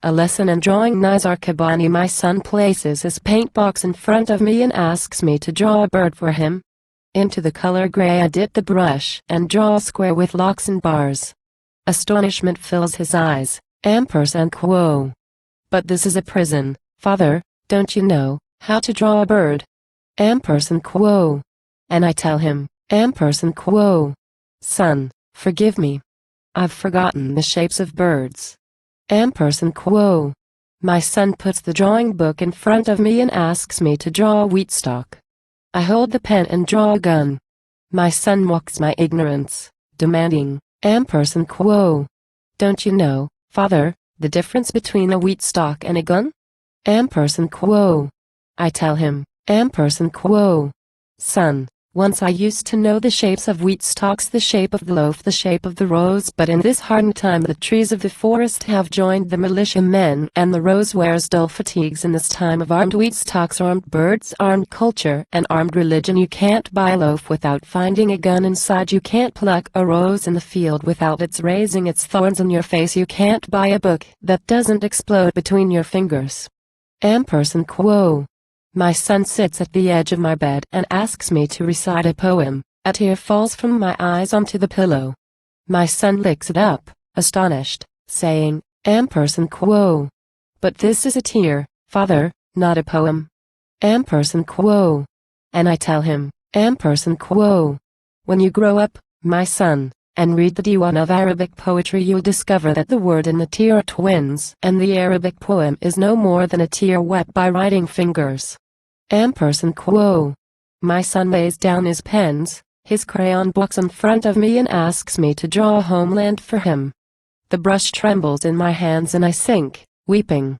A lesson in drawing. Nizar Qabbani. My son places his paint box in front of me and asks me to draw a bird for him. Into the color gray I dip the brush and draw a square with locks and bars. Astonishment fills his eyes. Quo. But this is a prison, father, don't you know how to draw a bird? Quo. And I tell him, quo. Son, forgive me. I've forgotten the shapes of birds. Quo. My son puts the drawing book in front of me and asks me to draw a wheat stalk. I hold the pen and draw a gun. My son mocks my ignorance, demanding, quo. Don't you know, father, the difference between a wheat stalk and a gun? Quo. I tell him, quo. Son, once I used to know the shapes of wheat stalks, the shape of the loaf, the shape of the rose, but in this hardened time the trees of the forest have joined the militiamen, and the rose wears dull fatigues in this time of armed wheat stalks, armed birds, armed culture, and armed religion. You can't buy a loaf without finding a gun inside. You can't pluck a rose in the field without its raising its thorns in your face. You can't buy a book that doesn't explode between your fingers. Quo. My son sits at the edge of my bed and asks me to recite a poem. A tear falls from my eyes onto the pillow. My son licks it up, astonished, saying, quo. But this is a tear, father, not a poem. Quo. And I tell him, quo. When you grow up, my son, and read the Diwan of Arabic poetry, you'll discover that the word and the tear are twins, and the Arabic poem is no more than a tear wet by writing fingers. Quo. My son lays down his pens, his crayon books in front of me and asks me to draw a homeland for him. The brush trembles in my hands and I sink, weeping,